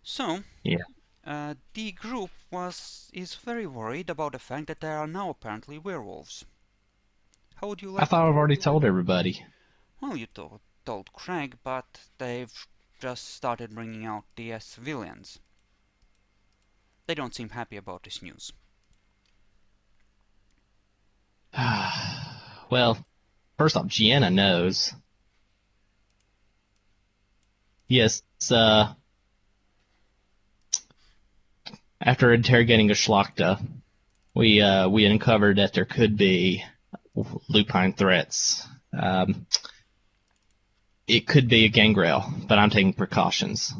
So, Yeah. the group is very worried about the fact that there are now apparently werewolves. How would you I like to? thought I've already told everybody. Well, you told Craig, but they've just started bringing out the civilians. They don't seem happy about this news. Well, first off, Gianna knows. Yes, after interrogating a Schlachta, we uncovered that there could be lupine threats. It could be a gangrel, but I'm taking precautions.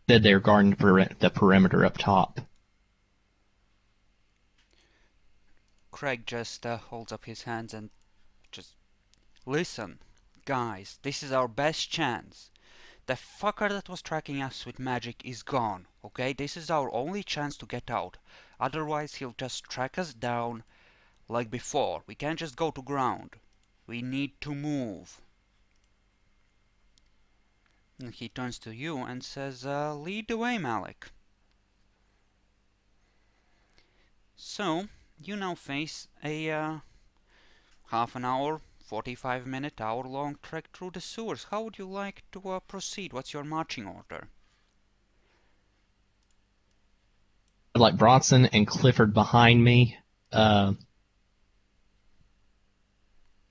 That they're guarding the perimeter up top. Craig just holds up his hands and just listen, guys. This is our best chance. The fucker that was tracking us with magic is gone. Okay, this is our only chance to get out. Otherwise, he'll just track us down like before. We can't just go to ground. We need to move. And he turns to you and says, lead the way, Malik. So, you now face a half an hour, 45-minute, hour-long trek through the sewers. How would you like to proceed? What's your marching order? Like Bronson and Clifford behind me. Uh,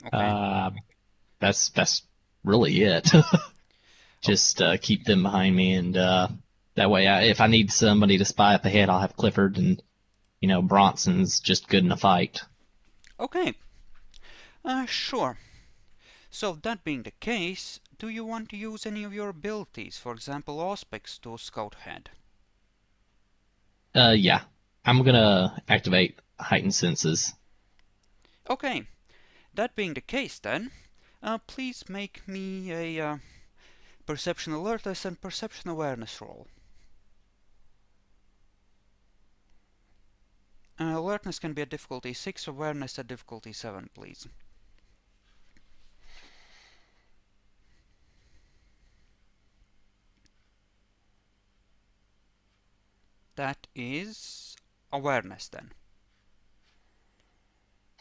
Okay. uh, that's really it. Oh, Just keep them behind me, and that way, if I need somebody to spy up ahead, I'll have Clifford, and Bronson's just good in a fight. okay. Sure. So that being the case, do you want to use any of your abilities, for example, Auspex, to scout ahead? Yeah, I'm gonna activate heightened senses. Okay. That being the case, then, please make me a perception alertness and perception awareness roll. Alertness can be a difficulty 6, awareness a difficulty 7, please. That is awareness, then.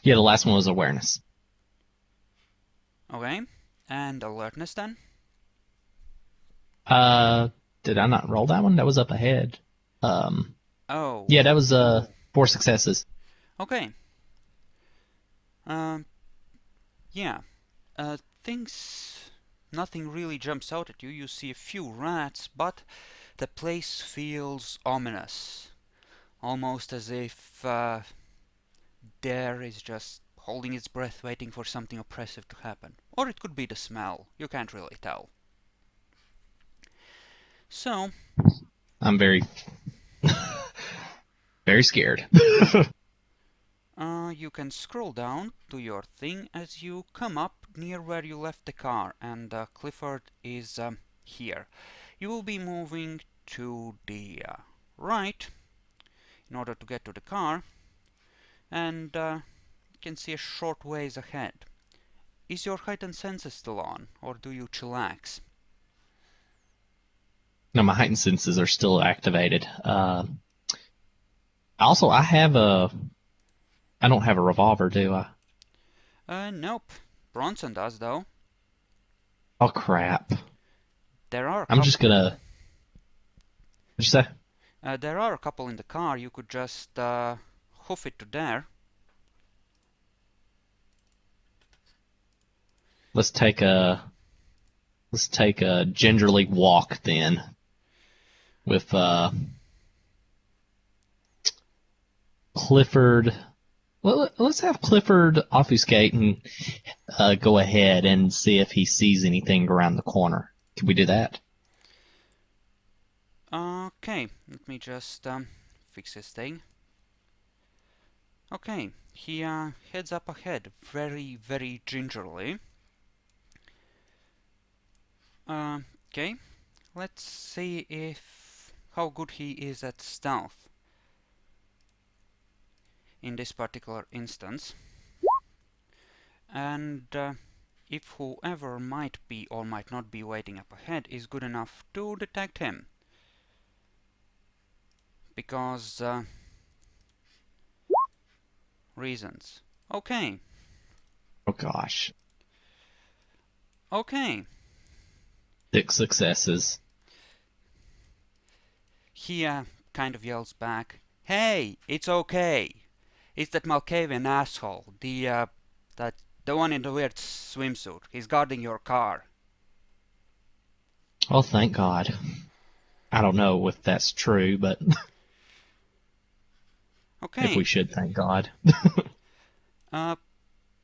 Yeah, the last one was awareness. Okay. And alertness, then? Uh, did I not roll that one? That was up ahead. Um, Oh, yeah, that was 4 successes. okay. Um, yeah. Things. Nothing really jumps out at you. You see a few rats, but the place feels ominous. Almost as if Dare is just holding its breath, waiting for something oppressive to happen. Or it could be the smell. You can't really tell. So, I'm very scared. you can scroll down to your thing as you come up near where you left the car, and Clifford is here. You will be moving to the right in order to get to the car, and you can see a short ways ahead. Is your heightened senses still on, or do you chillax? No, my heightened senses are still activated. Also, I don't have a revolver, do I? Nope. Bronson does, though. Oh crap! There are a I'm just couple. gonna. What'd you say? There are a couple in the car. You could just hoof it to there. Let's take a let's take a gingerly walk then with Clifford. Well, let's have Clifford obfuscate and go ahead and see if he sees anything around the corner. Can we do that? Okay, let me just fix this thing. Okay, he heads up ahead very, very gingerly. Okay, let's see if how good he is at stealth in this particular instance. And if whoever might be or might not be waiting up ahead is good enough to detect him. Because reasons. Okay. Oh gosh. Okay. 6 successes. He kind of yells back, "Hey, it's okay. It's that Malkavian asshole, the one in the weird swimsuit. He's guarding your car." Oh, thank God. I don't know if that's true, but if we Okay. should thank God.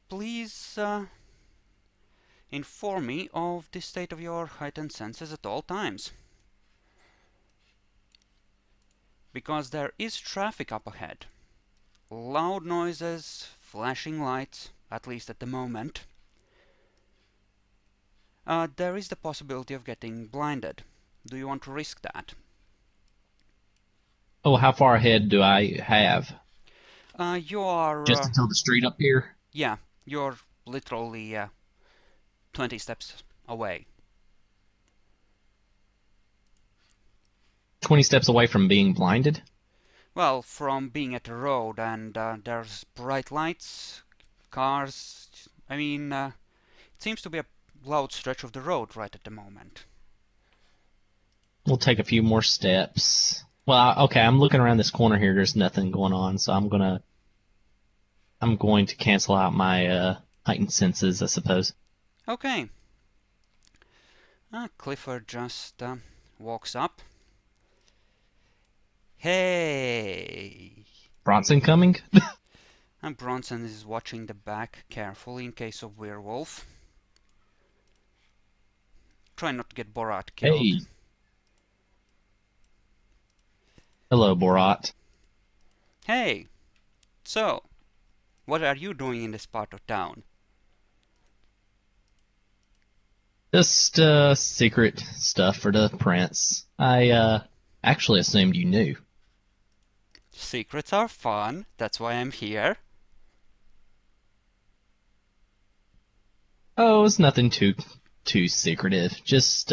Please inform me of the state of your heightened senses at all times. Because there is traffic up ahead. Loud noises, flashing lights, at least at the moment. There is the possibility of getting blinded. Do you want to risk that? Oh, how far ahead do I have? You are, Just until the street up here? yeah, you're literally 20 steps away. 20 steps away from being blinded? Well, from being at the road and there's bright lights, cars. I mean, it seems to be a loud stretch of the road right at the moment. We'll take a few more steps. Well, okay, I'm looking around this corner here. There's nothing going on, so I'm going to cancel out my heightened senses, I suppose. Okay. Clifford just walks up. Hey! Bronson coming? And Bronson is watching the back carefully in case of werewolf. Try not to get Borat killed. Hey. Hello, Borat. Hey! So, what are you doing in this part of town? Just secret stuff for the prince. I actually assumed you knew. Secrets are fun, that's why I'm here. Oh, it's nothing too secretive. Just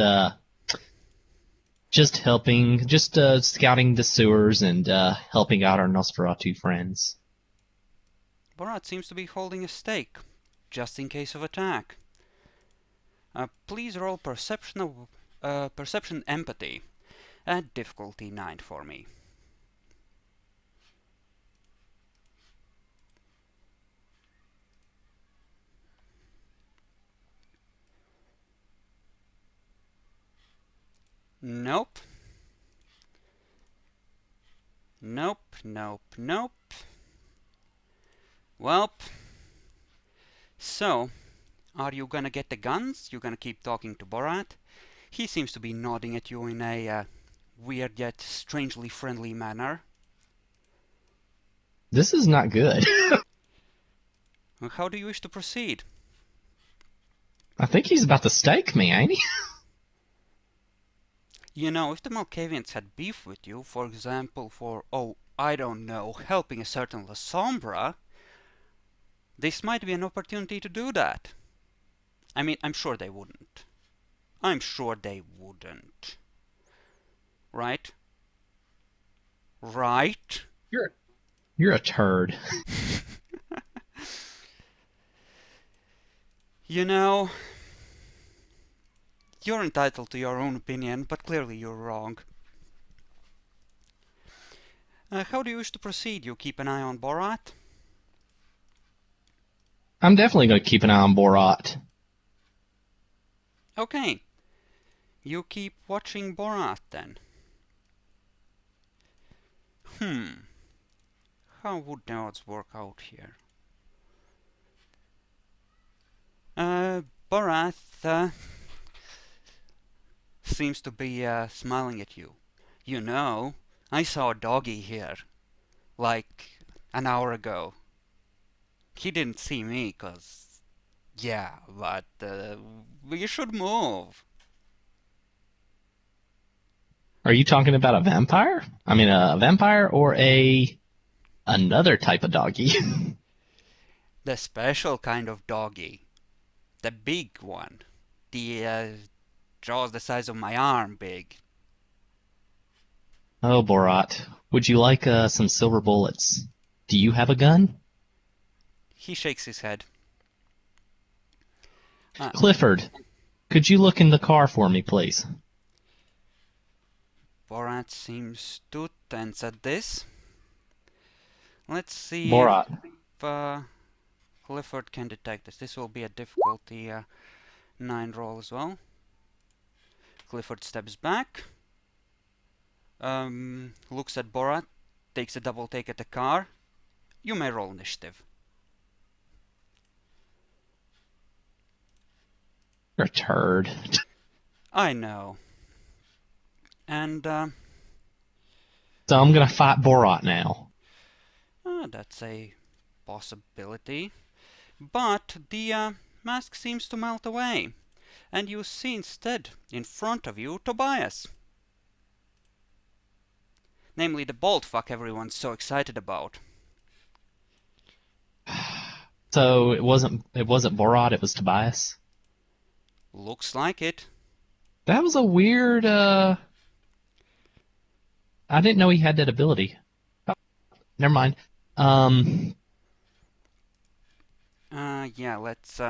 helping, just scouting the sewers and helping out our Nosferatu friends. Borat seems to be holding a stake, just in case of attack. Please roll perception empathy at difficulty 9 for me. Nope. Nope, nope, nope. Welp. So, are you gonna get the guns? You gonna keep talking to Borat? He seems to be nodding at you in a weird yet strangely friendly manner. This is not good. How do you wish to proceed? I think he's about to stake me, ain't he? You know, if the Malkavians had beef with you, for example, for, oh, I don't know, helping a certain La Sombra, this might be an opportunity to do that. I mean, I'm sure they wouldn't. I'm sure they wouldn't. Right? Right? You're a turd. You know, you're entitled to your own opinion, but clearly you're wrong. How do you wish to proceed? You keep an eye on Borat? I'm definitely going to keep an eye on Borat. Okay. You keep watching Borat then. How would the odds work out here? Borat seems to be smiling at you. You know, I saw a doggy here, like an hour ago. He didn't see me, 'cause yeah, but we should move. Are you talking about a vampire? I mean, a vampire or another type of doggy? The special kind of doggy. The big one. The jaws the size of my arm big. Oh, Borat. Would you like some silver bullets? Do you have a gun? He shakes his head. Uh, Clifford, could you look in the car for me, please? Borat seems to tense at this. Let's see if Borat. Clifford can detect this. This will be a difficulty 9 roll as well. Clifford steps back, looks at Borat, takes a double take at the car. You may roll initiative. You're a turd. I know. And So I'm gonna fight Borat now. that's a possibility. But the mask seems to melt away, and you see instead, in front of you, Tobias. Namely the bolt fuck everyone's so excited about. So it wasn't Borat, it was Tobias. Looks like it. That was a weird I didn't know he had that ability. Oh, never mind. Yeah, let's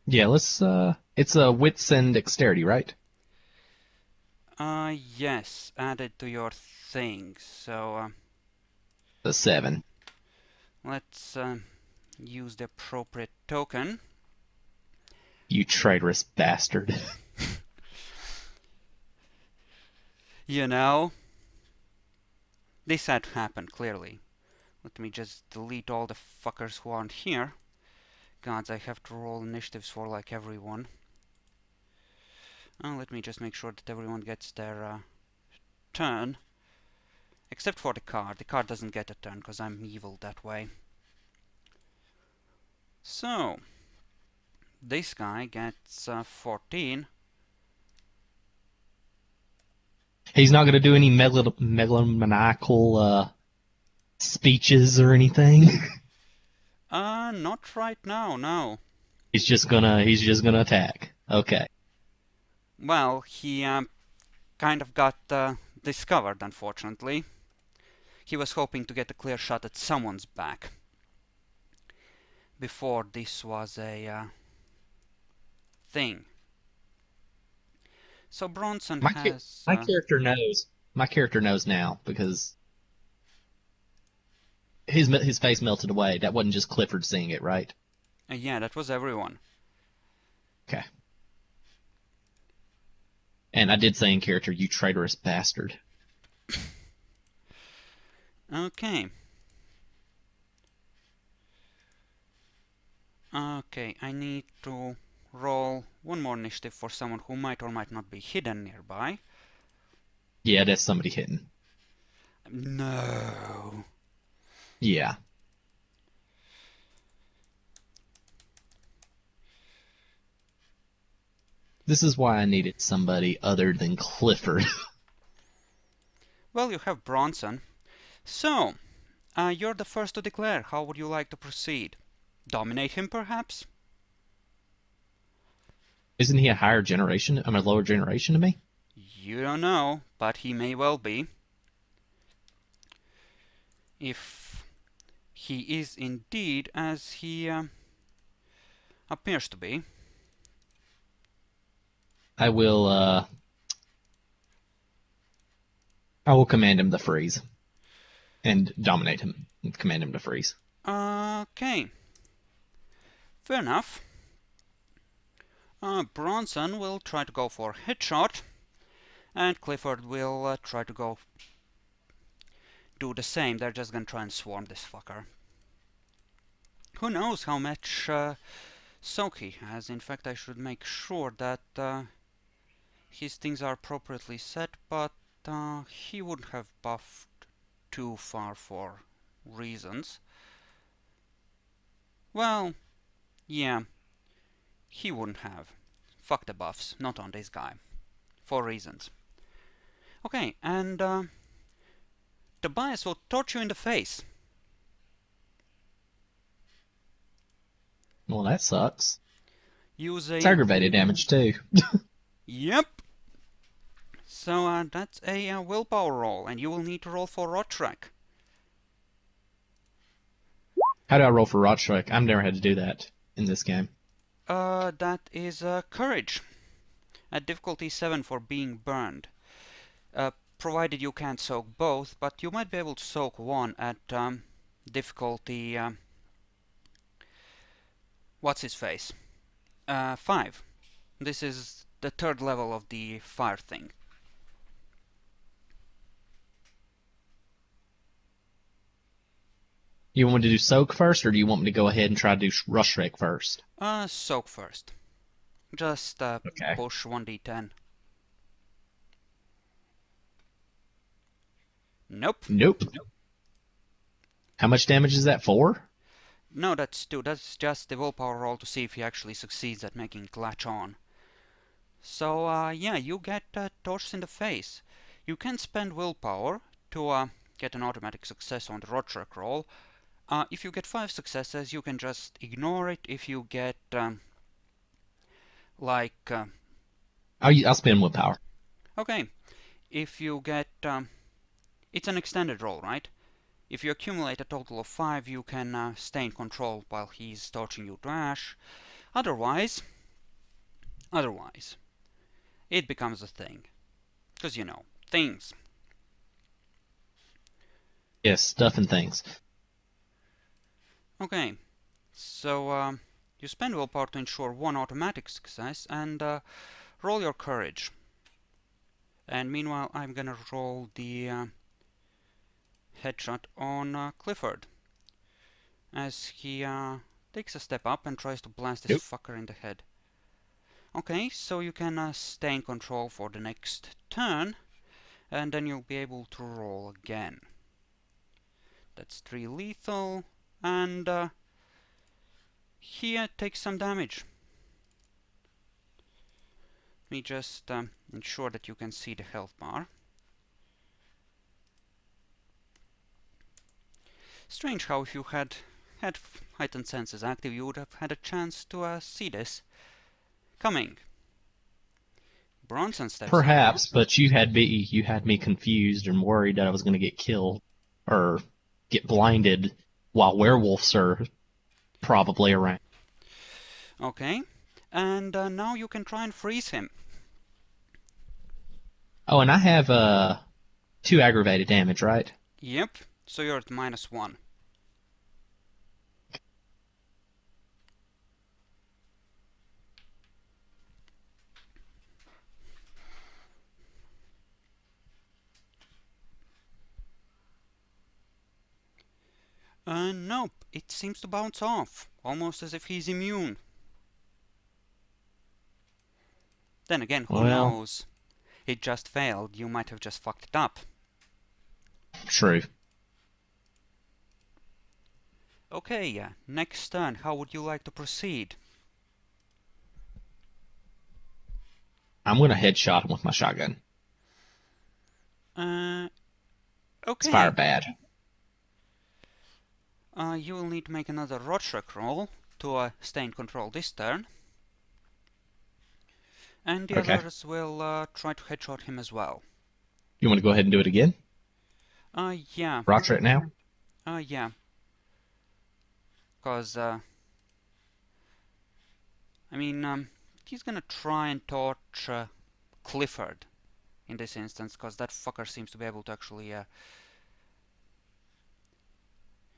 Yeah, let's it's a wits and dexterity, right? yes, add it to your thing. So The 7. let's use the appropriate token. You traitorous bastard. You know, this had to happen, clearly. Let me just delete all the fuckers who aren't here. Gods, I have to roll initiatives for like everyone. Let me just make sure that everyone gets their turn. Except for the card. The card doesn't get a turn because I'm evil that way. So, this guy gets 14. He's not gonna do any megalomaniacal speeches or anything. Not right now, no. He's just gonna attack. Okay. Well, he kind of got discovered, unfortunately. He was hoping to get a clear shot at someone's back before this was a thing. So Bronson My has... my character knows. My character knows now because his face melted away. That wasn't just Clifford seeing it, right? yeah, that was everyone. Okay. And I did say in character, you traitorous bastard. Okay. Okay, I need to roll one more initiative for someone who might or might not be hidden nearby. Yeah, that's somebody hidden. No. Yeah. This is why I needed somebody other than Clifford. Well, you have Bronson. So, you're the first to declare. How would you like to proceed? Dominate him, perhaps? Isn't he a higher generation? I'm a lower generation to me? You don't know, but he may well be. If he is indeed as he appears to be. I will command him to freeze. And dominate him. And command him to freeze. Okay. Fair enough. Bronson will try to go for headshot, and Clifford will try to go do the same. They're just gonna try and swarm this fucker. Who knows how much soak he has. In fact, I should make sure that his things are appropriately set, but he wouldn't have buffed too far for reasons. Well, yeah, he wouldn't have. Fuck the buffs, not on this guy. For reasons. Okay, and Tobias will torch you in the face. Well, that sucks. Use It's a... aggravated damage too. Yep! So that's a willpower roll, and you will need to roll for rot track. How do I roll for Rot Strike? I've never had to do that in this game. That is courage. At difficulty 7 for being burned. Provided you can't soak both, but you might be able to soak one at difficulty... what's his face? 5. This is the third level of the fire thing. You want me to do Soak first, or do you want me to go ahead and try to do Rush Strike first? Soak first. Just Okay. push 1d10. Nope. Nope. How much damage is that for? No, that's 2. That's just the willpower roll to see if he actually succeeds at making it latch on. So, yeah, you get torched in the face. You can spend willpower to get an automatic success on the rot track roll. If you get 5 successes, you can just ignore it. If you get, I'll spend willpower. okay, if you get, it's an extended roll, right? If you accumulate a total of 5, you can stay in control while he's torching you to ash. Otherwise, it becomes a thing. Because, you know, things. Yes, stuff and things. Okay, so you spend willpower to ensure 1 automatic success, and roll your courage. And meanwhile, I'm gonna roll the headshot on Clifford, as he takes a step up and tries to blast this Nope. fucker in the head. Okay, so you can stay in control for the next turn, and then you'll be able to roll again. That's 3 lethal, and he takes some damage. Let me just ensure that you can see the health bar. Strange how if you had heightened senses active, you would have had a chance to see this coming. Bronson steps up. Perhaps, but you had me confused and worried that I was going to get killed or get blinded while werewolves are probably around. Okay, and now you can try and freeze him. Oh, and I have 2 aggravated damage, right? Yep, so you're at -1. Nope, it seems to bounce off, almost as if he's immune. Then again, who Well, knows? It just failed, you might have just fucked it up. true. Okay, next turn, how would you like to proceed? I'm going to headshot him with my shotgun. Okay. It's fire bad. You will need to make another Rorschach roll to stay in control this turn. And the Okay. others will try to headshot him as well. You want to go ahead and do it again? Yeah. Roger it now? Yeah. Because, I mean, he's gonna try and torch Clifford in this instance, because that fucker seems to be able to actually,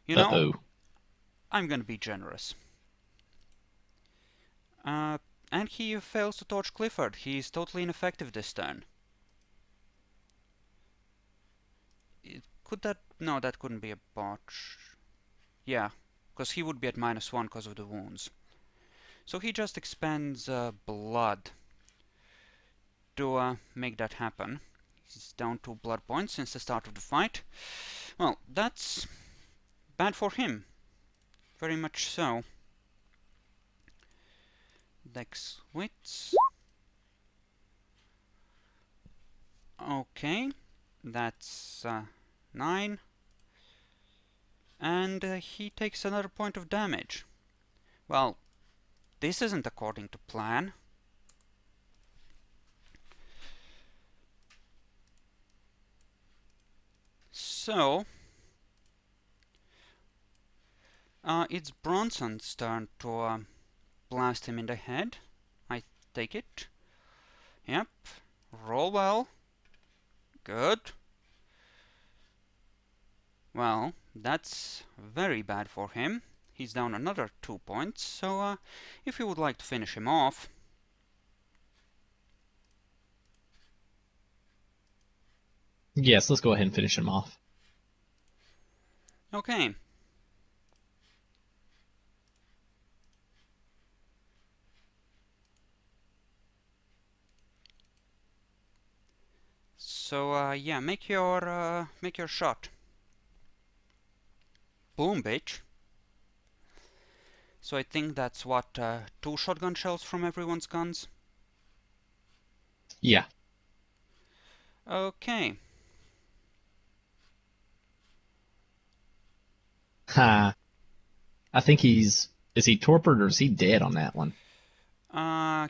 you know, Uh-oh. I'm gonna be generous. And he fails to torch Clifford. He's totally ineffective this turn. Could that... No, that couldn't be a botch. Yeah, because he would be at -1 because of the wounds. So he just expends blood to make that happen. He's down 2 blood points since the start of the fight. Well, that's bad for him. Very much so. Dex wits. Okay, that's 9. And he takes another point of damage. Well, this isn't according to plan. So, it's Bronson's turn to blast him in the head. I take it. Yep. Roll well. Good. Well, that's very bad for him. He's down another 2 points, so if you would like to finish him off. Yes, let's go ahead and finish him off. Okay. So, yeah, make your shot. Boom, bitch. So I think that's what, 2 shotgun shells from everyone's guns? Yeah. Okay. Ha. I think is he torpid or is he dead on that one?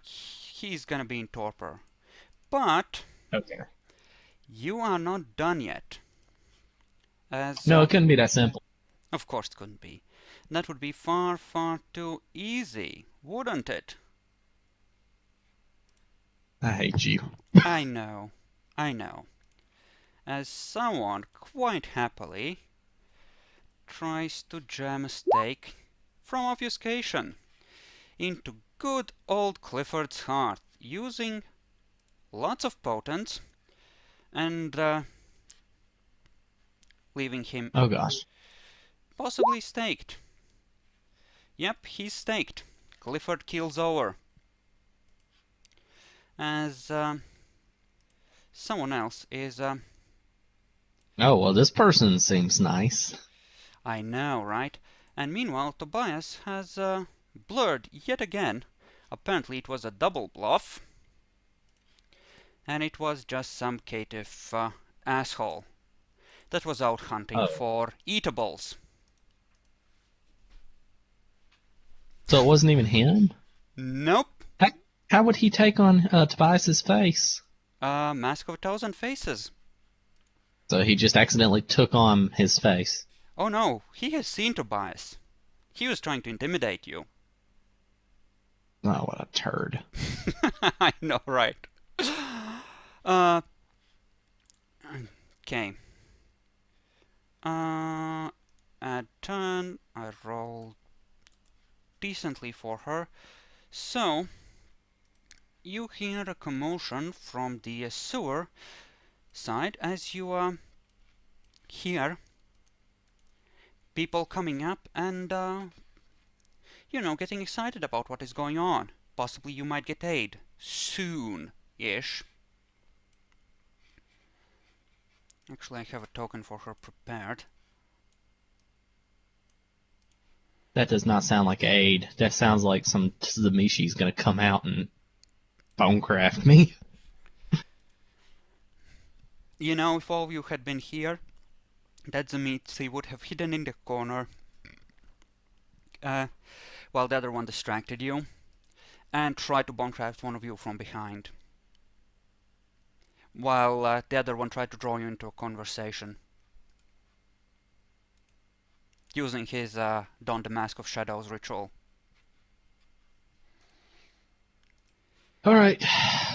He's gonna be in torpor. But Okay. you are not done yet. As, No, it couldn't be that simple. of course it couldn't be. That would be far, far too easy, wouldn't it? I hate you. I know. I know. As someone quite happily tries to jam a stake from obfuscation into good old Clifford's heart, using lots of potence and leaving him Oh gosh. possibly staked. Yep, he's staked. Clifford keels over. As someone else is... Oh, well, this person seems nice. I know, right? And meanwhile, Tobias has blurred yet again. Apparently it was a double bluff. And it was just some caitiff asshole that was out hunting Oh. for eatables. So it wasn't even him? Nope. How, how would he take on Tobias's face? Mask of a Thousand Faces. So he just accidentally took on his face. Oh no, he has seen Tobias. He was trying to intimidate you. Oh, what a turd. I know, right? Uh, okay. At turn, I rolled decently for her. So, you hear a commotion from the sewer side as you hear people coming up and, you know, getting excited about what is going on. Possibly you might get aid. Soon-ish. Actually, I have a token for her prepared. That does not sound like aid. That sounds like some Tzamishi's gonna come out and bonecraft me. You know, if all of you had been here, that Zamitsi would have hidden in the corner while the other one distracted you and tried to bonecraft one of you from behind. While the other one tried to draw you into a conversation. Using his Don the Mask of Shadows ritual. Alright,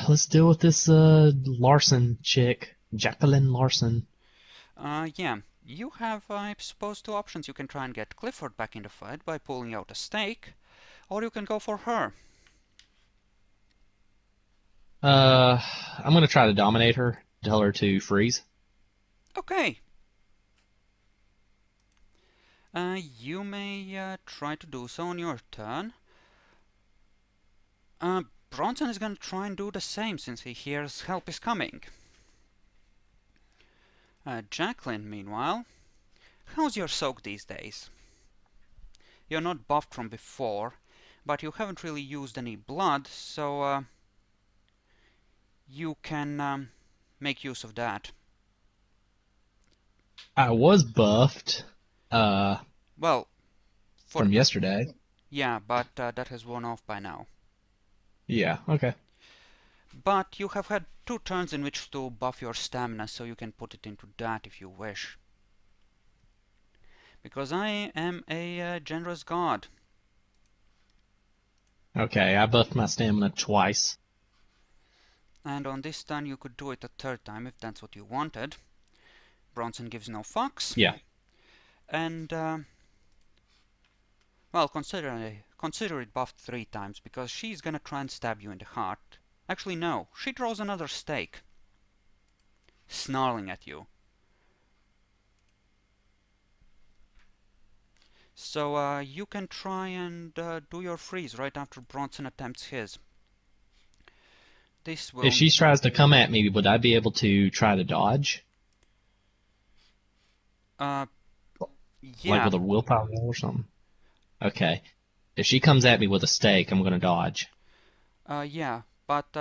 let's deal with this Larson chick. Jacqueline Larson. Yeah. You have, I suppose, 2 options. You can try and get Clifford back in the fight by pulling out a stake, or you can go for her. I'm gonna try to dominate her. Tell her to freeze. Okay. You may try to do so on your turn. Bronson is going to try and do the same since he hears help is coming. Jacqueline, meanwhile, how's your soak these days? You're not buffed from before, but you haven't really used any blood, so you can make use of that. I was buffed Well, from yesterday. Yeah, but that has worn off by now. Yeah, okay. But you have had 2 turns in which to buff your stamina, so you can put it into that if you wish. Because I am a generous god. Okay, I buffed my stamina twice. And on this turn you could do it a 3rd time if that's what you wanted. Bronson gives no fucks. Yeah. And, well, consider it buffed 3 times, because she's gonna try and stab you in the heart. Actually, no. She draws another stake, snarling at you. So you can try and do your freeze right after Bronson attempts his. This If will... she tries to come at me, would I be able to try to dodge? Uh, Like yeah. with a willpower roll or something? Okay. If she comes at me with a stake, I'm gonna dodge. Yeah. But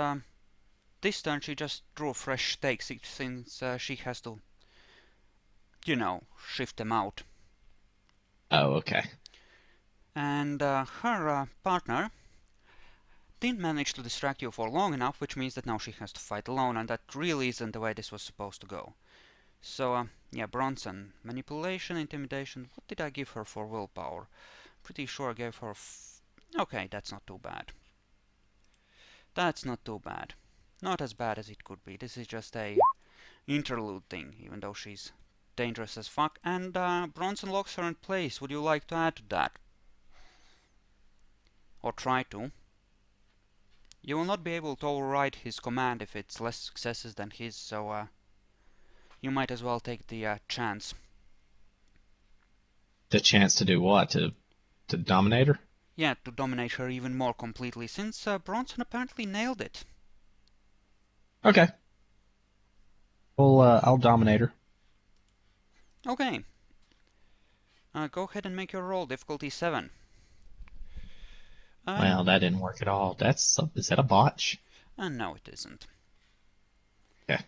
this turn she just drew a fresh stake, since she has to, you know, shift them out. Oh, okay. And her partner didn't manage to distract you for long enough, which means that now she has to fight alone, and that really isn't the way this was supposed to go. So, yeah, Bronson. Manipulation, intimidation. What did I give her for willpower? Pretty sure I gave her... Okay, that's not too bad. That's not too bad. Not as bad as it could be. This is just a interlude thing, even though she's dangerous as fuck. And Bronson locks her in place. Would you like to add to that? Or try to? You will not be able to override his command if it's less successes than his, so you might as well take the chance. The chance to do what? To dominate her? Yeah, to dominate her even more completely, since Bronson apparently nailed it. Okay. Well, I'll dominate her. Okay. Go ahead and make your roll, difficulty 7. Well, that didn't work at all. Is that a botch? No, it isn't. Okay.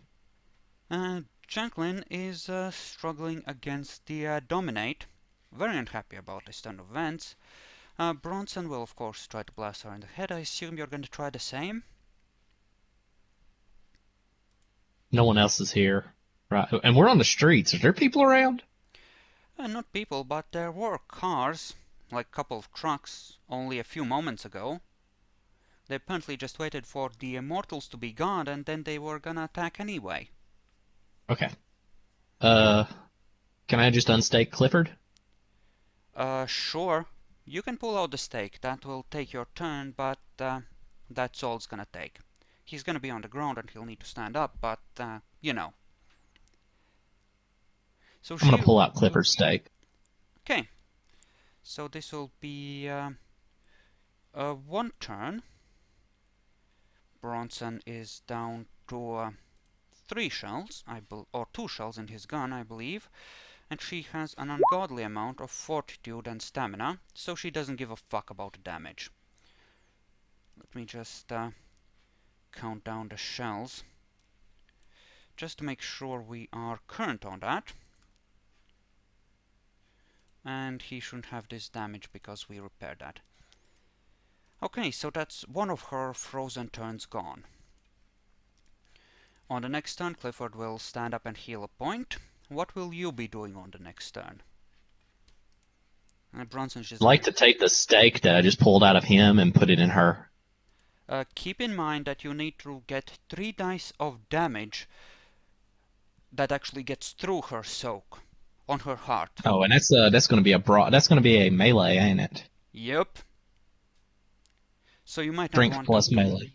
Jacqueline is struggling against the Dominate. Very unhappy about this turn of events. Bronson will, of course, try to blast her in the head. I assume you're going to try the same? No one else is here. Right. And we're on the streets. Is there people around? Not people, but there were cars, like a couple of trucks, only a few moments ago. They apparently just waited for the immortals to be gone, and then they were gonna attack anyway. Okay. Uh, can I just unstake Clifford? Sure. You can pull out the stake. That will take your turn, but that's all it's gonna take. He's gonna be on the ground and he'll need to stand up, but, you know. So I'm gonna she... pull out Clifford's stake. Okay. So this will be 1 turn. Bronson is down to 3 shells, or 2 shells in his gun, I believe. And she has an ungodly amount of fortitude and stamina, so she doesn't give a fuck about the damage. Let me just count down the shells, just to make sure we are current on that. And he shouldn't have this damage because we repaired that. Okay, so that's one of her frozen turns gone. On the next turn, Clifford will stand up and heal a point. What will you be doing on the next turn? Bronson's just I'd like to take the stake that I just pulled out of him and put it in her. keep in mind that you need to get 3 dice of damage that actually gets through her soak on her heart. Oh, and that's gonna be that's gonna be a melee, ain't it? Yep. So you might not Strength want to... plus melee.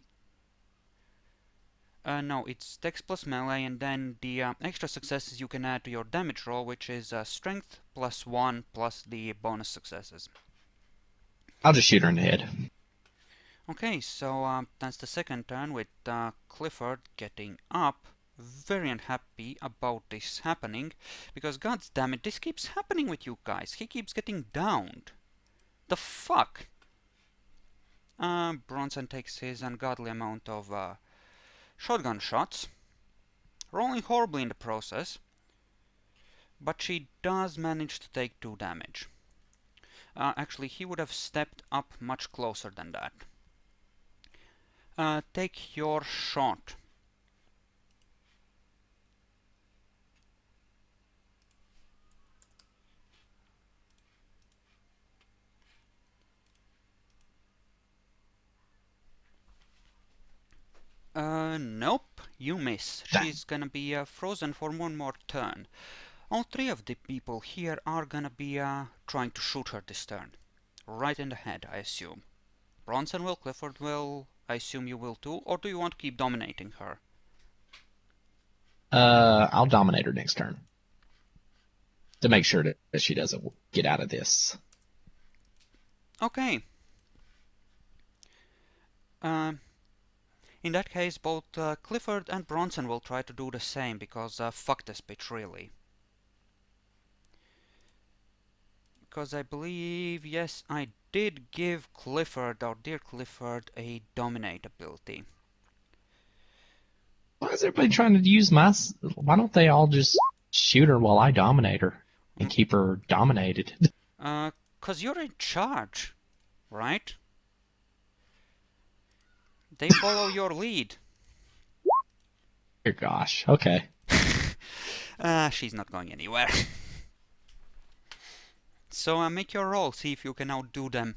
No, it's dex plus melee, and then the extra successes you can add to your damage roll, which is strength plus 1 plus the bonus successes. I'll just shoot her in the head. Okay, so that's the second turn with Clifford getting up. Very unhappy about this happening, because god damn it, this keeps happening with you guys. He keeps getting downed. The fuck? Bronson takes his ungodly amount of shotgun shots, rolling horribly in the process, but she does manage to take 2 damage. Actually, he would have stepped up much closer than that. Take your shot. Nope, you miss. She's gonna be frozen for one more turn. All three of the people here are gonna be trying to shoot her this turn. Right in the head, I assume. Bronson will, Clifford will, I assume you will too, or do you want to keep dominating her? I'll dominate her next turn to make sure that she doesn't get out of this. Okay. In that case, both Clifford and Bronson will try to do the same, because fuck this bitch, really. Because I believe, yes, I did give Clifford, our dear Clifford, a dominate ability. Why is everybody trying to use my... Why don't they all just shoot her while I dominate her and keep her dominated? Cause you're in charge, right? They follow your lead. Dear gosh, okay. She's not going anywhere. So make your roll, see if you can outdo them.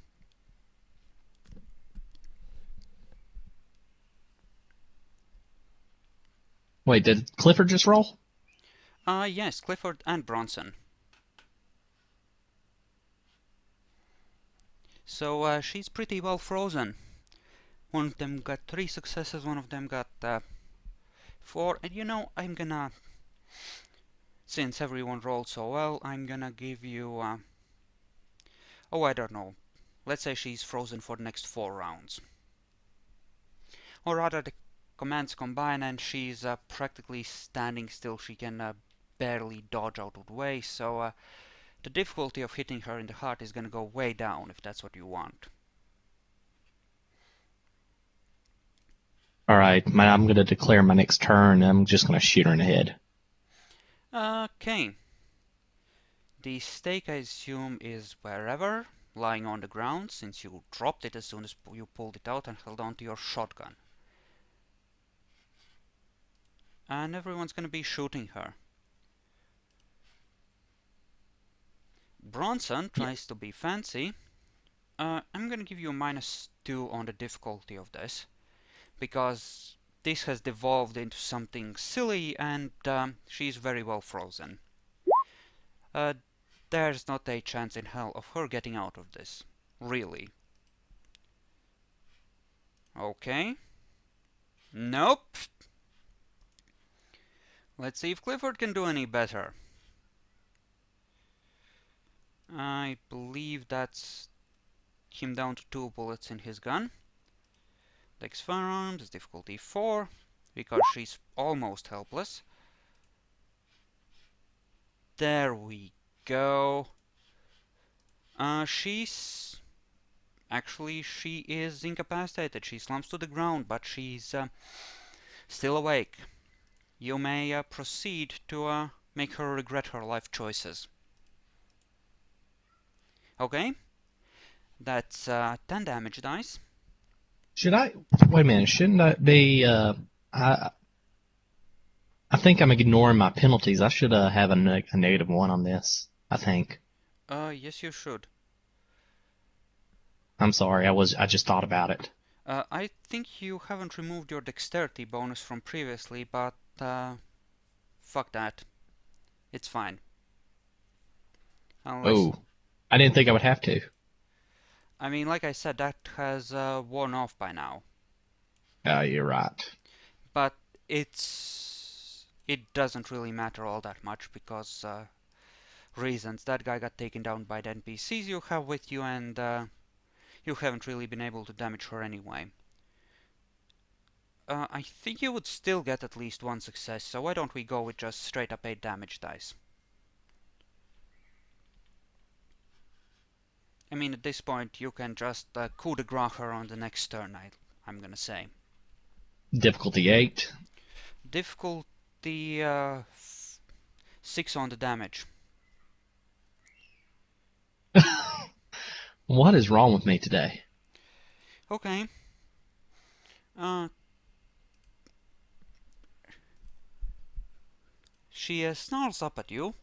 Wait, did Clifford just roll? Yes, Clifford and Bronson. So she's pretty well frozen. One of them got 3 successes, one of them got 4. And you know, I'm gonna... Since everyone rolled so well, I'm gonna give you... oh, I don't know. Let's say she's frozen for the next 4 rounds. Or rather, the commands combine and she's practically standing still. She can barely dodge out of the way, so the difficulty of hitting her in the heart is gonna go way down, if that's what you want. Alright, I'm going to declare my next turn, and I'm just going to shoot her in the head. Okay. The stake, I assume, is wherever, lying on the ground, since you dropped it as soon as you pulled it out and held on to your shotgun. And everyone's gonna be shooting her. Bronson tries to be fancy. I'm gonna give you a -2 on the difficulty of this, because this has devolved into something silly and she's very well frozen. There's not a chance in hell of her getting out of this. Really. Okay. Nope. Let's see if Clifford can do any better. I believe that's him down to 2 bullets in his gun. Dex firearms, difficulty 4, because she's almost helpless. There we go. Actually, she is incapacitated. She slumps to the ground, but she's still awake. You may proceed to make her regret her life choices. Okay? That's 10 damage dice. Should I... Wait a minute, shouldn't that be... I think I'm ignoring my penalties. I should have a -1 on this, I think. Yes, you should. I'm sorry, I just thought about it. I think you haven't removed your dexterity bonus from previously, but fuck that. It's fine. Unless... Oh, I didn't think I would have to. I mean, like I said, that has worn off by now. You're right. But it doesn't really matter all that much, because reasons. That guy got taken down by the NPCs you have with you, and you haven't really been able to damage her anyway. I think you would still get at least 1 success, so why don't we go with just straight up 8 damage dice? I mean, at this point, you can just coup de grace her on the next turn, I'm gonna say. Difficulty 8. Difficulty 6 on the damage. What is wrong with me today? Okay. Uh, she snarls up at you.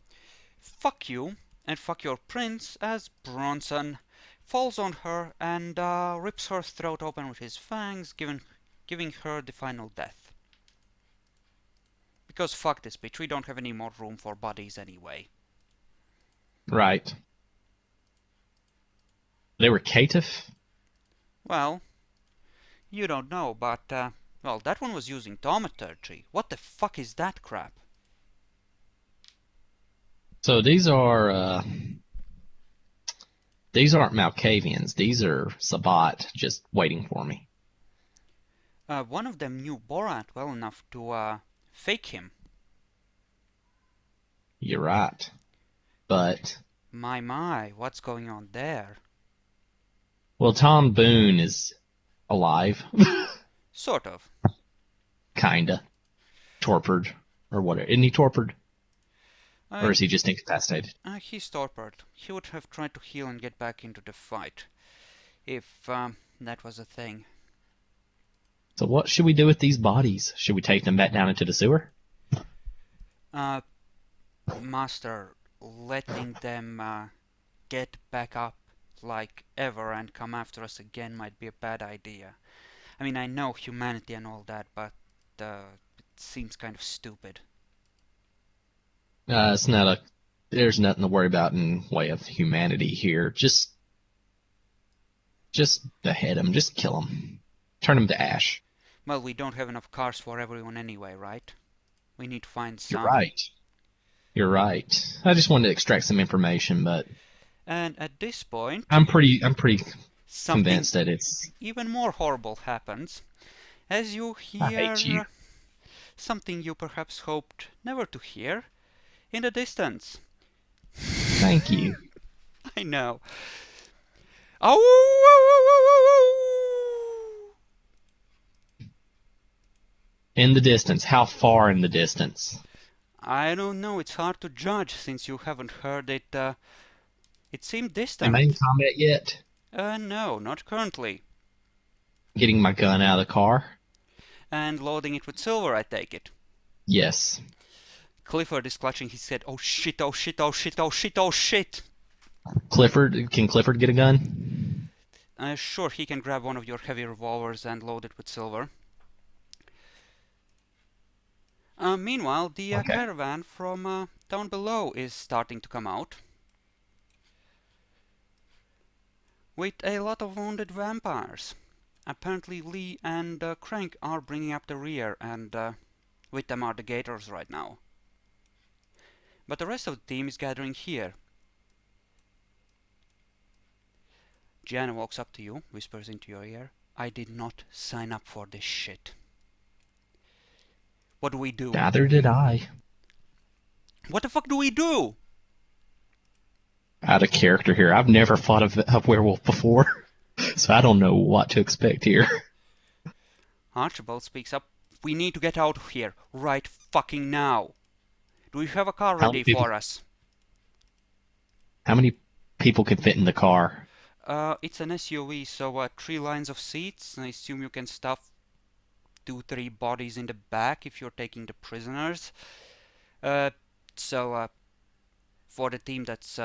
Fuck you, and fuck your prince, as Bronson falls on her and rips her throat open with his fangs, giving her the final death. Because fuck this bitch, we don't have any more room for bodies anyway. Right. They were caitiff? Well, you don't know, but, well, that one was using thaumaturgy. What the fuck is that crap? So these aren't Malkavians. These are Sabat just waiting for me. One of them knew Borat well enough to, fake him. You're right. But My, what's going on there? well, Tom Boone is alive. Sort of. Kinda. Torpid. Or whatever. Isn't he torpid? Or Uh, is he just incapacitated? he's torpid. He would have tried to heal and get back into the fight. If, that was a thing. So what should we do with these bodies? Should we take them back down into the sewer? Master, letting them, get back up like ever and come after us again might be a bad idea. I mean, I know humanity and all that, but, it seems kind of stupid. It's not a. There's nothing to worry about in way of humanity here. Just behead them. Just kill them. Turn them to ash. Well, we don't have enough cars for everyone anyway, right? We need to find You're some. right. You're right. I just wanted to extract some information, but And at this point, I'm pretty something convinced that it's. even more horrible happens, as you I hate you. hear something you perhaps hoped never to hear in the distance. Thank you. I know. Oh! In the distance. How far in the distance? I don't know. It's hard to judge since you haven't heard it. It seemed Am I in distant. combat yet? No, not currently. Getting my gun out of the car? And loading it with silver, I take it. Yes. Clifford is clutching his head. Oh shit, oh shit, oh shit, oh shit, oh shit! Clifford, can Clifford get a gun? Sure, he can grab one of your heavy revolvers and load it with silver. Meanwhile, the Okay. caravan from down below is starting to come out. With a lot of wounded vampires. Apparently Lee and Crank are bringing up the rear, and with them are the gators right now. But the rest of the team is gathering here. Gianna walks up to you, whispers into your ear, I did not sign up for this shit. What do we do? Neither did I. What the fuck do we do? Out of character here. I've never fought a werewolf before, so I don't know what to expect here. Archibald speaks up. We need to get out of here, right fucking now. Do you have a car How many ready people? for us? How many people could fit in the car? It's an SUV, so 3 lines of seats. I assume you can stuff 2-3 bodies in the back if you're taking the prisoners. So for the team that's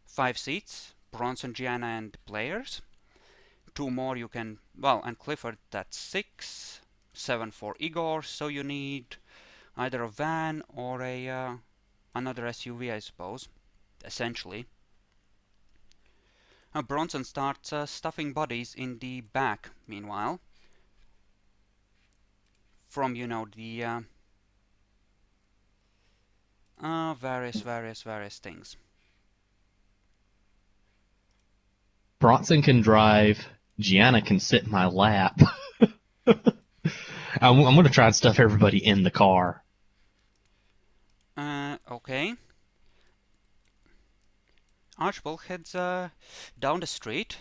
5 seats, Bronson, Gianna and players. 2 more you can, well, and Clifford, that's 6. 7 for Igor, so you need either a van or a another SUV, I suppose, essentially. Bronson starts stuffing bodies in the back, meanwhile. From, you know, the various things. Bronson can drive. Gianna can sit in my lap. I'm going to try and stuff everybody in the car. Okay. Archibald heads down the street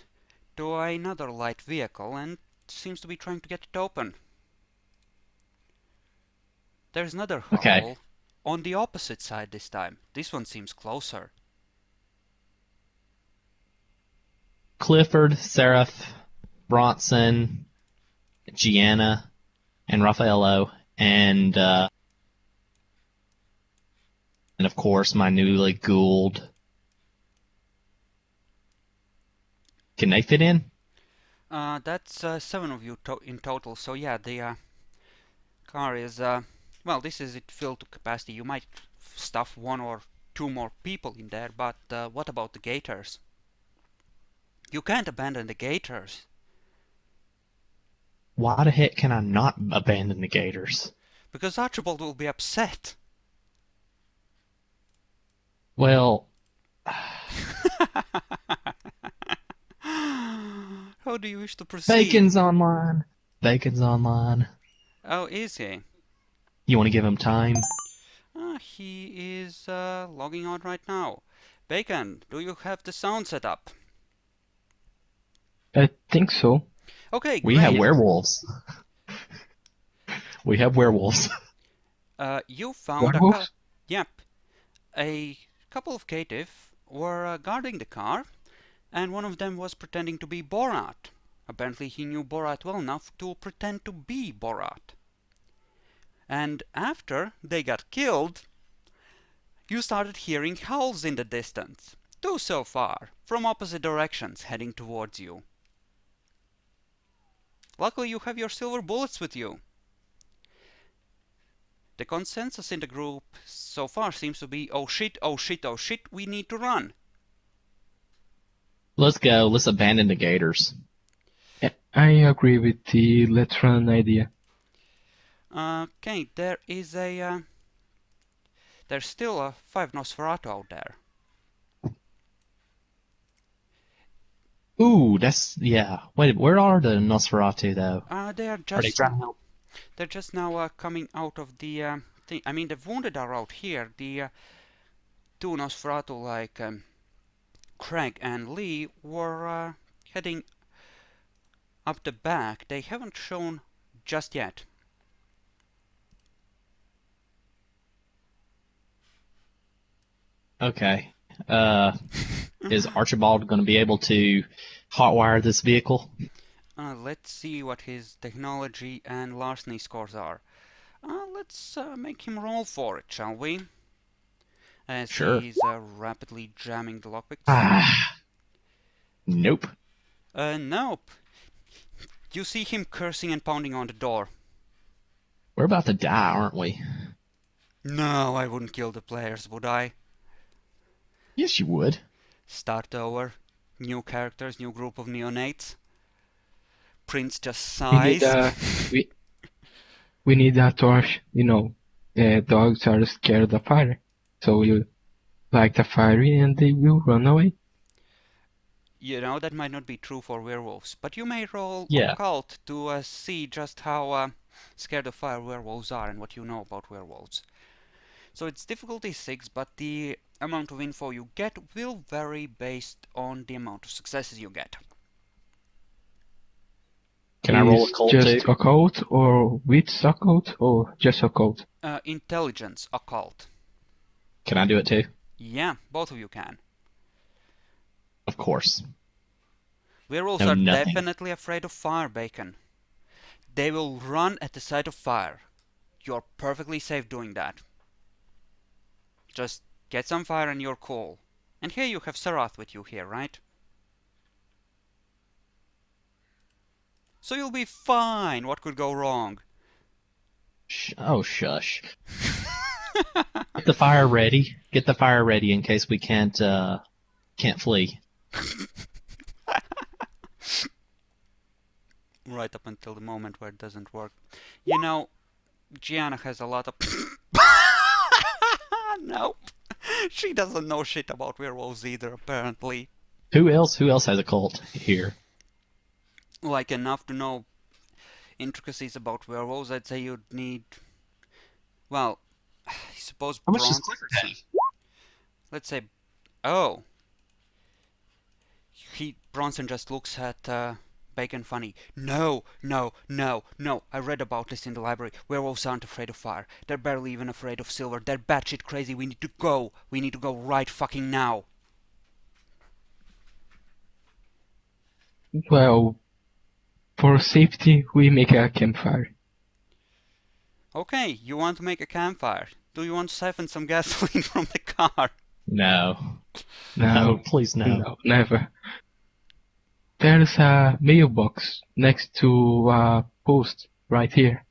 to another light vehicle and seems to be trying to get it open. There's another Okay. hole on the opposite side this time. This one seems closer. Clifford, Seraph, Bronson, Gianna, and Raffaello, and of course my newly ghouled. Can they fit in? That's 7 of you in total. So yeah, the car is well, this is it filled to capacity. You might stuff 1 or 2 more people in there, but what about the gators? You can't abandon the gators. Why the heck can I not abandon the Gators? Because Archibald will be upset. Well, How do you wish to proceed? Bacon's online. Bacon's online. Oh, is he? You want to give him time? He is logging on right now. Bacon, do you have the sound set up? I think so. Okay, We have great. werewolves. We have werewolves. You found Werewolves? yep, a couple of caitiff were guarding the car, and one of them was pretending to be Borat. Apparently he knew Borat well enough to pretend to be Borat. And after they got killed, you started hearing howls in the distance. 2 so far, from opposite directions, heading towards you. Luckily you have your silver bullets with you. The consensus in the group so far seems to be, oh shit, oh shit, oh shit, we need to run. Let's go. Let's abandon the Gators. I agree with the let's run idea. Okay, there's still a 5 Nosferatu out there. Ooh, yeah. Wait, where are the Nosferatu though? They are Are they just trying to help? they're just now coming out of the thing. I mean, the wounded are out here. The 2 Nosferatu like Craig and Lee were heading up the back. They haven't shown just yet. Okay. Is Archibald going to be able to hotwire this vehicle? Let's see what his technology and larceny scores are. Let's make him roll for it, shall we? As Sure. he's rapidly jamming the lockpicks. Ah, nope. Nope. You see him cursing and pounding on the door. We're about to die, aren't we? No, I wouldn't kill the players, would I? Yes, you would. Start over. New characters, new group of neonates. Prince just We need sighs. we need a torch. You know, dogs are scared of fire, so you light the fire and they will run away. You know, that might not be true for werewolves, but you may roll Yeah. occult to see just how scared of fire werewolves are and what you know about werewolves. So it's difficulty 6, but the amount of info you get will vary based on the amount of successes you get. Can I roll Is occult just too? occult or with occult or just occult? Intelligence occult. Can I do it too? Yeah, both of you can. Of course. Werewolves Know are nothing. definitely afraid of fire, Bacon. They will run at the sight of fire. You're perfectly safe doing that. Just get some fire and you're cool. And here you have Sarath with you here, right? So you'll be fine. What could go wrong? Oh, shush. Get the fire ready. Get the fire ready in case we can't flee. Right up until the moment where it doesn't work. You know, Gianna has a lot of... Nope. She doesn't know shit about werewolves either, apparently. Who else has a cult here? Like, enough to know intricacies about werewolves, I'd say you'd need... Well, I suppose How much does Bronson... Clifford have? Let's say... Oh. Bronson just looks at Bacon funny. No, no, no, no. I read about this in the library. Werewolves aren't afraid of fire. They're barely even afraid of silver. They're batshit crazy. We need to go. We need to go right fucking now. Well, for safety, we make a campfire. Okay, you want to make a campfire. Do you want to siphon some gasoline from the car? No. No, No, please no. no, never. There's a mailbox next to a post right here.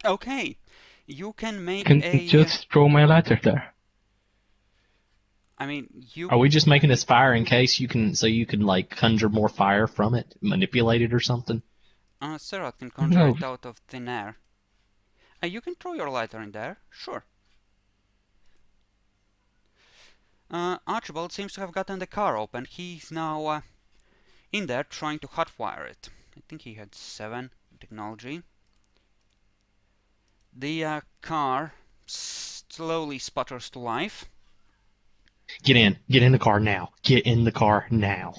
Okay, you can I make can a... just throw my letter there. I mean, you... Are we just making this fire in case you can, so you can like conjure more fire from it, manipulate it or something? Sarah can conjure No, it out of thin air. You can throw your lighter in there, sure. Archibald seems to have gotten the car open. He's now in there trying to hotwire it. I think he had 7 technology. The car slowly sputters to life. Get in the car now. Get in the car now.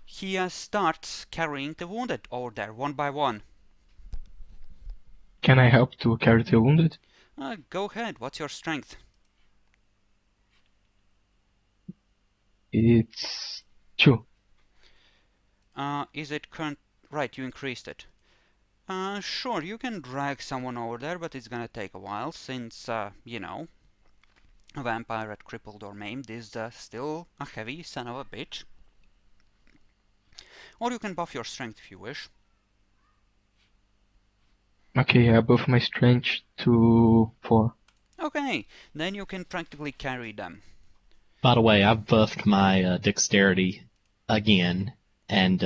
He starts carrying the wounded over there, one by one. can I help to carry the wounded? Go ahead, what's your strength? It's 2. Is it current? Right, you increased it. Sure, you can drag someone over there, but it's gonna take a while, since, you know, a vampire at crippled or maimed is still a heavy son of a bitch. Or you can buff your strength if you wish. Okay, I buff my strength to 4. Okay, then you can practically carry them. By the way, I've buffed my dexterity again, and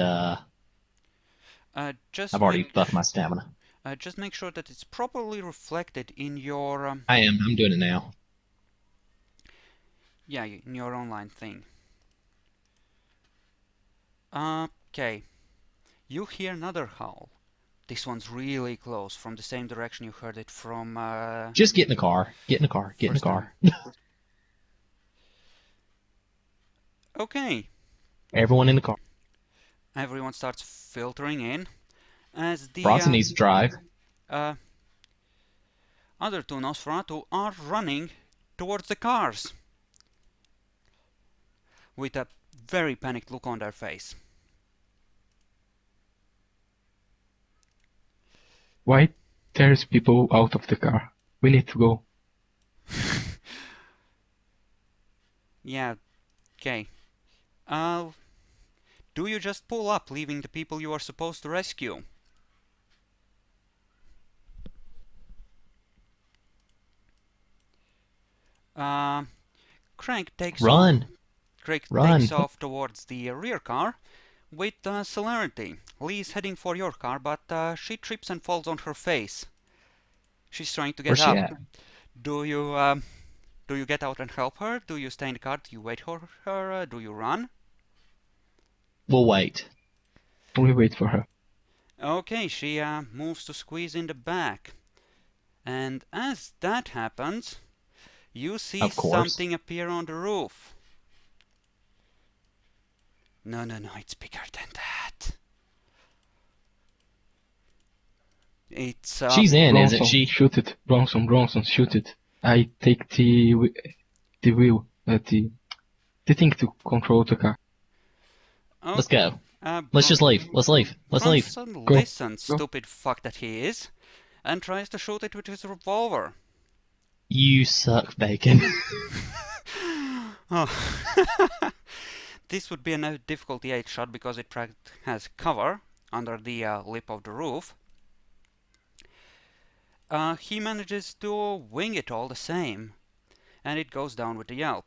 Just I've already make, buffed my stamina. just make sure that it's properly reflected in your, I'm doing it now. yeah, in your online thing. Okay, you hear another howl. This one's really close, from the same direction you heard it from, Just get in the car. Get in the car. Get in the first car. Okay, Everyone in the car. everyone starts filtering in as the Bronson needs to drive. other 2 Nosferatu are running towards the cars with a very panicked look on their face. Why there's people out of the car? We need to go. Yeah, okay. Do you just pull up, leaving the people you are supposed to rescue? Craig takes Run. Craig Run. takes off towards the rear car with celerity. Lee is heading for your car, but she trips and falls on her face. She's trying to get Where's she up. at? Do you get out and help her? Do you stay in the car? Do you wait for her? Do you run? We'll wait. We wait for her. Okay, she moves to squeeze in the back. And as that happens, you see Of course. something appear on the roof. No, it's bigger than that. It's She's in, isn't Bronson, she? shoot it. Bronson, shoot it. I take the wheel, the thing to control the car. okay. Let's go. Uh, Let's just leave. Let's leave. Let's leave. Bronson Go. listens, Go. stupid fuck that he is, and tries to shoot it with his revolver. You suck, Bacon. Oh. This would be a difficulty 8 shot because it has cover under the lip of the roof. He manages to wing it all the same, and it goes down with a yelp,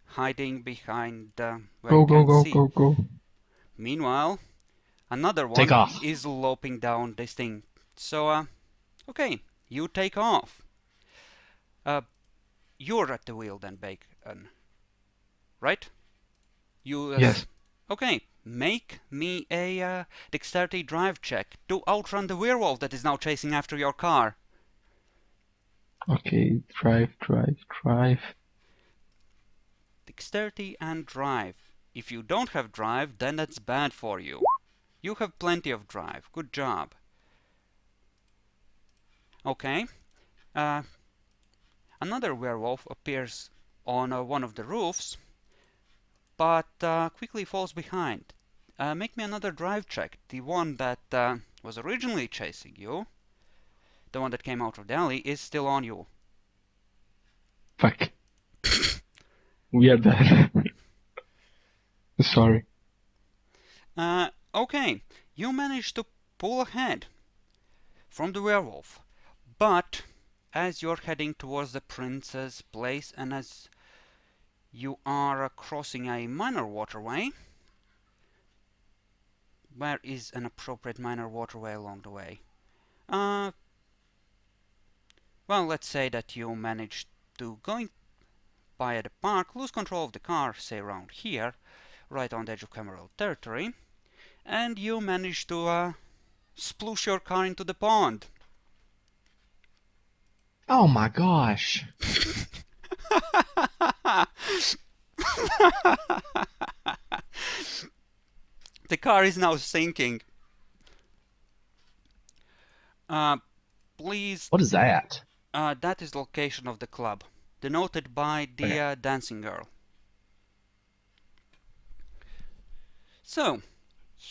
hiding behind where you can't see. Go. Meanwhile, another one Take off. is loping down this thing. So, okay, you take off. You're at the wheel then, Bacon. Right? You. Yes. Okay, make me a dexterity drive check to outrun the werewolf that is now chasing after your car. Okay, drive. Dexterity and drive. If you don't have drive, then that's bad for you. You have plenty of drive. Good job. Okay. Another werewolf appears on one of the roofs, but quickly falls behind. Make me another drive check. The one that was originally chasing you, the one that came out of the alley, is still on you. Fuck. We are dead. Sorry. Okay, you managed to pull ahead from the werewolf, but as you're heading towards the prince's place and as you are crossing a minor waterway, where is an appropriate minor waterway along the way? Well, let's say that you managed to go by the park, lose control of the car, say around here, right on the edge of Cameral territory, and you managed to sploosh your car into the pond. Oh my gosh. The car is now sinking. Please, What is that? that is the location of the club, denoted by the Okay. dancing girl. So,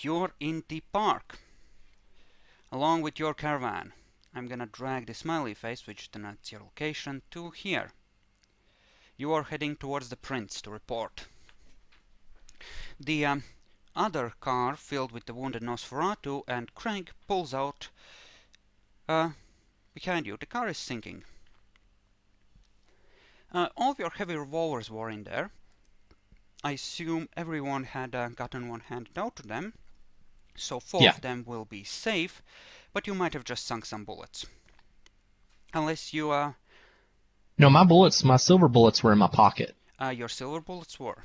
you're in the park, along with your caravan. I'm gonna drag the smiley face, which denotes your location, to here. You are heading towards the prince to report. The other car, filled with the wounded Nosferatu and Craig, pulls out behind you. The car is sinking. All of your heavy revolvers were in there. I assume everyone had gotten one handed out to them, so four Yeah. of them will be safe, but you might have just sunk some bullets. Unless you, No, my silver bullets were in my pocket. your silver bullets were.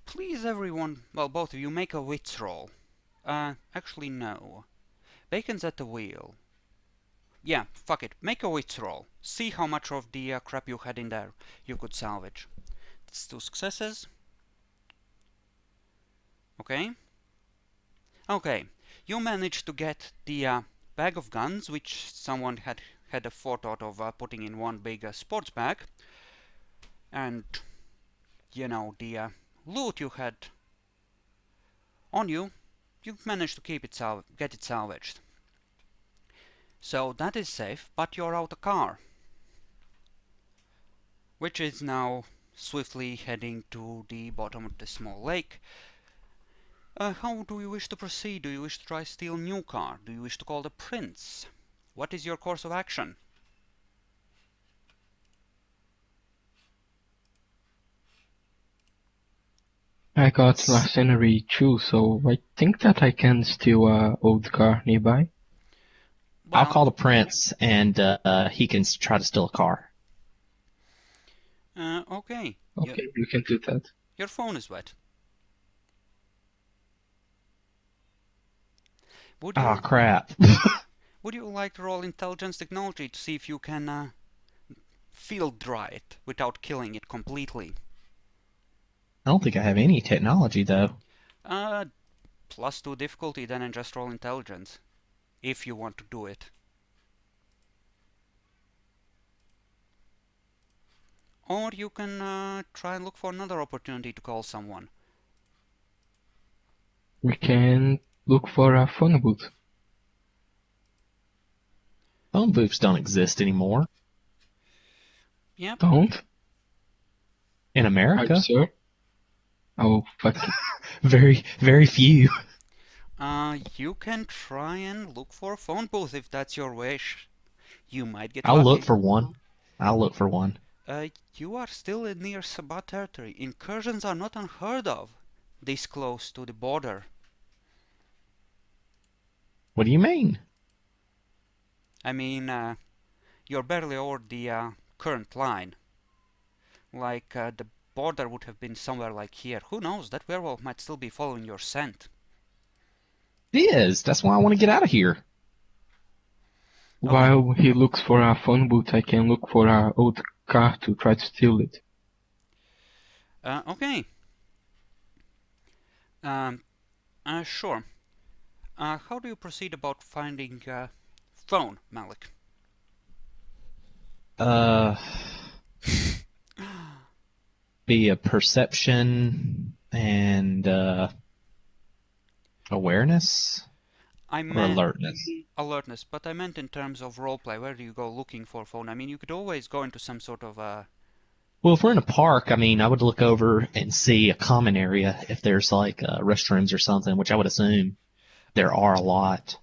Please everyone, well, both of you, make a wits roll. Actually no. Bacon's at the wheel. Yeah, fuck it, make a wits roll. See how much of the crap you had in there you could salvage. That's 2 successes. Okay. Okay, you managed to get the bag of guns, which someone had a forethought of putting in one big sports bag, and you know the loot you had on you. You managed to keep it get it salvaged. So that is safe, but you're out a car, which is now swiftly heading to the bottom of the small lake. How do you wish to proceed? Do you wish to try steal new car? Do you wish to call the prince? What is your course of action? I got mercenary too, so I think that I can steal a old car nearby. I'll Well, call the prince, and he can try to steal a car. okay. Okay, you can do that. Your phone is wet. Would Oh you crap. would you like to roll intelligence technology to see if you can field dry it without killing it completely? I don't think I have any technology though. +2 difficulty then, and just roll intelligence if you want to do it. Or you can try and look for another opportunity to call someone. We can look for a phone booth. Phone booths don't exist anymore Yep. Don't? in I'm America. sure. Oh, fuck. Very, very few. You can try and look for a phone booth if that's your wish. You might get I'll lucky. look for one. I'll look for one. You are still in near Sabah territory. Incursions are not unheard of this close to the border. What do you mean? I mean, you're barely over the current line. Like, the border would have been somewhere like here. Who knows? That werewolf might still be following your scent. It is. That's why I want to get out of here. While he looks for a phone booth, I can look for a old car to try to steal it. Okay. Sure. How do you proceed about finding phone, Malik? Be a perception and Awareness I or meant alertness? alertness, but I meant in terms of roleplay. Where do you go looking for phone? I mean, you could always go into some sort of Well, if we're in a park, I mean, I would look over and see a common area if there's like restrooms or something, which I would assume there are a lot.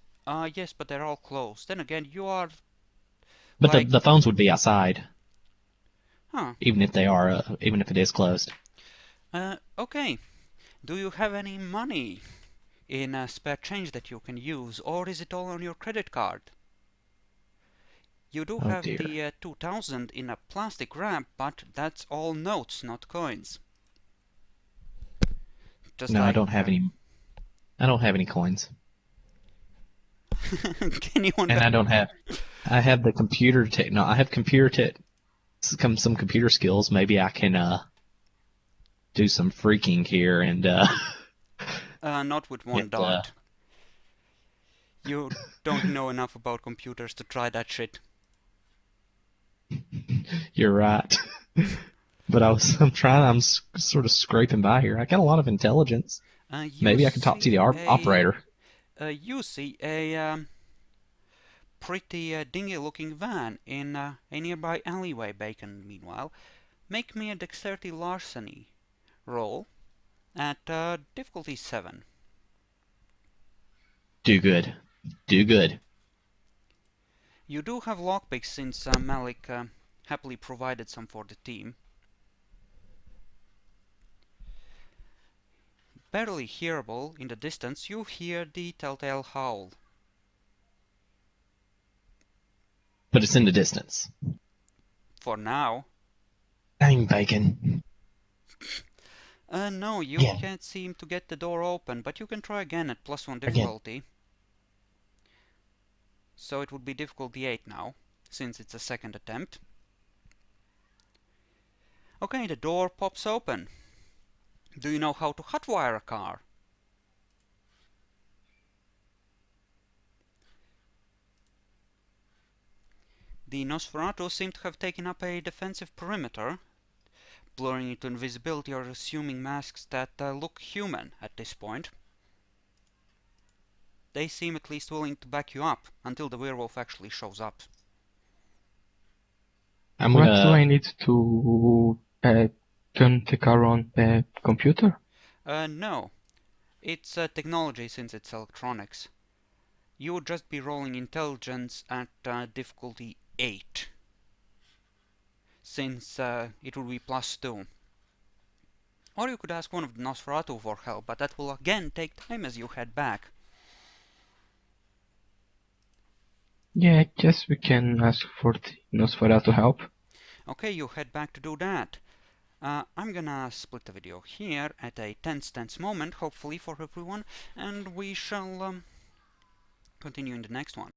yes, but they're all closed. Then again, you are But like, the phones would be outside, huh? even if they are, even if it is closed. Okay. Do you have any money in spare change that you can use, or is it all on your credit card? You do Oh have dear. the 2000 in a plastic wrap, but that's all notes, not coins. Just No, I like, don't have any. I don't have any coins, can you and I understand? don't have. I have the computer tech. No, I have computer tech. Some computer skills. Maybe I can do some freaking here and Not with one get. dot. You don't know enough about computers to try that shit. You're right. But I'm trying. Sort of scraping by here. I got a lot of intelligence. You Maybe I can talk to the see a operator. pretty dingy-looking van in a nearby alleyway. Bacon, meanwhile, make me a dexterity larceny roll at difficulty 7. Do good. Do good. You do have lockpicks since Malik happily provided some for the team. Barely hearable in the distance, you hear the telltale howl. But it's in the distance. For now. Dang bacon. No, you Again. can't seem to get the door open, but you can try again at +1 Again. difficulty. So it would be difficulty 8 now, since it's a second attempt. Okay, the door pops open. Do you know how to hotwire a car? The Nosferatu seem to have taken up a defensive perimeter, blurring into invisibility or assuming masks that look human at this point. They seem at least willing to back you up until the werewolf actually shows up. I'm What do gonna. I need to turn the car on the computer? No. It's technology since it's electronics. You would just be rolling intelligence at difficulty 8, since it would be +2. Or you could ask one of the Nosferatu for help, but that will again take time as you head back. Yeah, I guess we can ask for the Nosferatu help. Okay, you head back to do that. I'm gonna split the video here at a tense moment, hopefully for everyone, and we shall continue in the next one.